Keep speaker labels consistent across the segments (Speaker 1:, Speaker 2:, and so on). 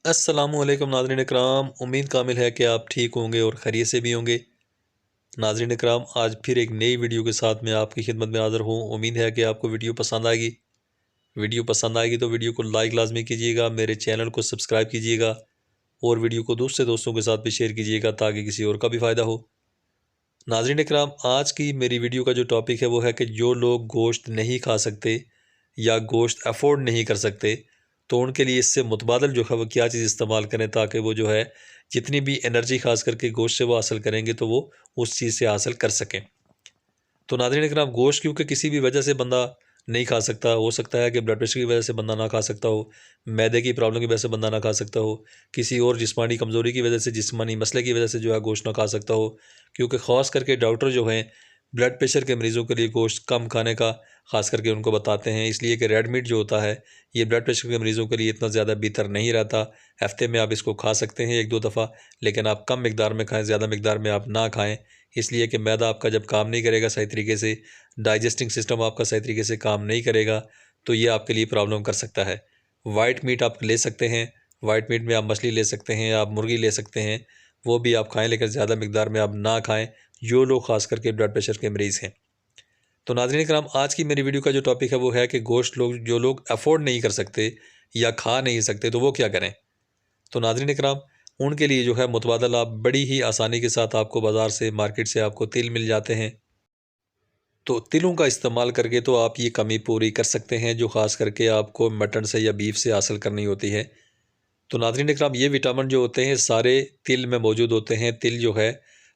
Speaker 1: अस्सलामुअलैकुम नाज़रीन इकराम। उम्मीद कामिल है कि आप ठीक होंगे और खैरियत से भी होंगे। नाज़रीन इकराम, आज फिर एक नई वीडियो के साथ मैं आपकी खिदमत में हाज़िर हूँ। उम्मीद है कि आपको वीडियो पसंद आएगी। वीडियो पसंद आएगी तो वीडियो को लाइक लाजमी कीजिएगा, मेरे चैनल को सब्सक्राइब कीजिएगा और वीडियो को दूसरे दोस्तों के साथ भी शेयर कीजिएगा ताकि किसी और का भी फ़ायदा हो। नाज़रीन इकराम, आज की मेरी वीडियो का जो टॉपिक है वो है कि जो लोग गोश्त नहीं खा सकते या गोश्त अफोर्ड नहीं कर सकते, तो उनके लिए इससे मुतबादल जो है वो क्या चीज़ इस्तेमाल करें ताकि वो जो है जितनी भी एनर्जी ख़ास करके गोश्त से वो हासिल करेंगे तो वो उस चीज़ से हासिल कर सकें। तो नाज़रीन इकराम, गोश्त क्योंकि किसी भी वजह से बंदा नहीं खा सकता, हो सकता है कि ब्लड प्रेशर की वजह से बंदा ना खा सकता हो, मैदे की प्रॉब्लम की वजह से बंदा ना खा सकता हो, किसी और जिस्मानी कमज़ोरी की वजह से, जिस्मानी मसले की वजह से जो है गोश्त ना खा सकता हो। क्योंकि ख़ास करके डॉक्टर जो हैं ब्लड प्रेशर के मरीज़ों के लिए गोश्त कम खाने का ख़ास करके उनको बताते हैं, इसलिए कि रेड मीट जो होता है ये ब्लड प्रेशर के मरीज़ों के लिए इतना ज़्यादा बेहतर नहीं रहता। हफ्ते में आप इसको खा सकते हैं 1-2 दफ़ा, लेकिन आप कम मिकदार में खाएँ, ज़्यादा मिकदार में आप ना खाएँ। इसलिए कि मैदा आपका जब काम नहीं करेगा सही तरीके से, डाइजेस्टिंग सिस्टम आपका सही तरीके से काम नहीं करेगा, तो ये आपके लिए प्रॉब्लम कर सकता है। वाइट मीट आप ले सकते हैं, वाइट मीट में आप मछली ले सकते हैं, आप मुर्गी ले सकते हैं, वो भी आप खाएँ लेकिन ज़्यादा मिकदार में आप ना खाएँ, जो लोग ख़ास करके ब्लड प्रेशर के मरीज़ हैं। तो नाज़रीन इकराम, आज की मेरी वीडियो का जो टॉपिक है वो है कि गोश्त जो लोग अफ़ोर्ड नहीं कर सकते या खा नहीं सकते तो वो क्या करें? तो नाज़रीन इकराम, उनके लिए जो है मुतबादल आप बड़ी ही आसानी के साथ आपको बाज़ार से, मार्केट से आपको तिल मिल जाते हैं। तो तिलों का इस्तेमाल करके तो आप ये कमी पूरी कर सकते हैं जो ख़ास करके आपको मटन से या बीफ से हासिल करनी होती है। तो नाज़रीन इकराम, ये विटामिन जो होते हैं सारे तिल में मौजूद होते हैं। तिल जो है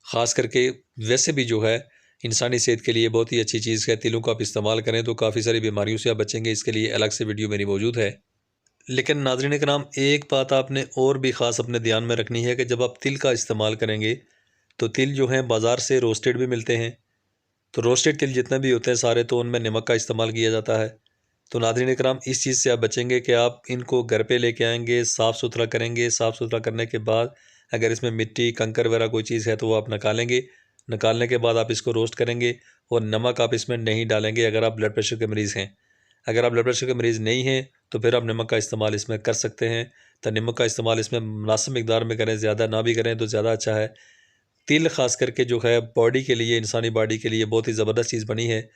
Speaker 1: ख़ास करके वैसे भी जो है इंसानी सेहत के लिए बहुत ही अच्छी चीज़ है। तिलों का आप इस्तेमाल करें तो काफ़ी सारी बीमारियों से आप बचेंगे। इसके लिए अलग से वीडियो मेरी मौजूद है। लेकिन नाज़रीन इकराम, एक बात आपने और भी ख़ास अपने ध्यान में रखनी है कि जब आप तिल का इस्तेमाल करेंगे तो तिल जो हैं बाज़ार से रोस्टेड भी मिलते हैं। तो रोस्टेड तिल जितने भी होते हैं सारे, तो उनमें नमक का इस्तेमाल किया जाता है। तो नाज़रीन इकराम, इस चीज़ से आप बचेंगे कि आप इनको घर पे लेके आएँगे, साफ़ सुथरा करेंगे। साफ़ सुथरा करने के बाद अगर इसमें मिट्टी, कंकर वगैरह कोई चीज़ है तो वो आप निकालेंगे। निकालने के बाद आप इसको रोस्ट करेंगे और नमक आप इसमें नहीं डालेंगे अगर आप ब्लड प्रेशर के मरीज़ हैं। अगर आप ब्लड प्रेशर के मरीज़ नहीं हैं तो फिर आप नमक का इस्तेमाल इसमें कर सकते हैं। तो नमक का इस्तेमाल इसमें मुनासिब मिकदार में करें, ज़्यादा ना भी करें तो ज़्यादा अच्छा है। तिल ख़ास करके जो है बॉडी के लिए, इंसानी बॉडी के लिए बहुत ही ज़बरदस्त चीज़ बनी है।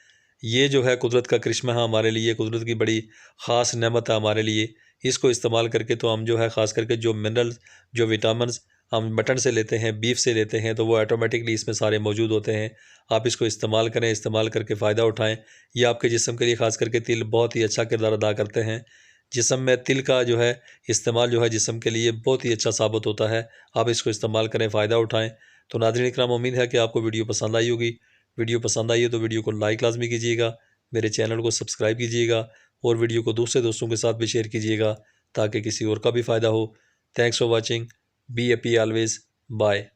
Speaker 1: ये जो है कुदरत का करिश्मा है हमारे लिए, कुदरत की बड़ी ख़ास नेमत है हमारे लिए। इसको इस्तेमाल करके तो हम जो है ख़ास करके जो मिनरल्स, जो विटामिन्स हम मटन से लेते हैं, बीफ से लेते हैं, तो वो ऑटोमेटिकली इसमें सारे मौजूद होते हैं। आप इसको इस्तेमाल करें, इस्तेमाल करके फ़ायदा उठाएँ। ये आपके जिस्म के लिए ख़ास करके तिल बहुत ही अच्छा किरदार अदा करते हैं। जिस्म में तिल का जो है इस्तेमाल जो है जिस्म के लिए बहुत ही अच्छा साबित होता है। आप इसको इस्तेमाल करें, फ़ायदा उठाएँ। तो नाज़रीन इकराम, उम्मीद है कि आपको वीडियो पसंद आई होगी। वीडियो पसंद आई है तो वीडियो को लाइक लाज़मी कीजिएगा, मेरे चैनल को सब्सक्राइब कीजिएगा और वीडियो को दूसरे दोस्तों के साथ भी शेयर कीजिएगा ताकि किसी और का भी फ़ायदा हो। Thanks for watching. Be happy always. Bye.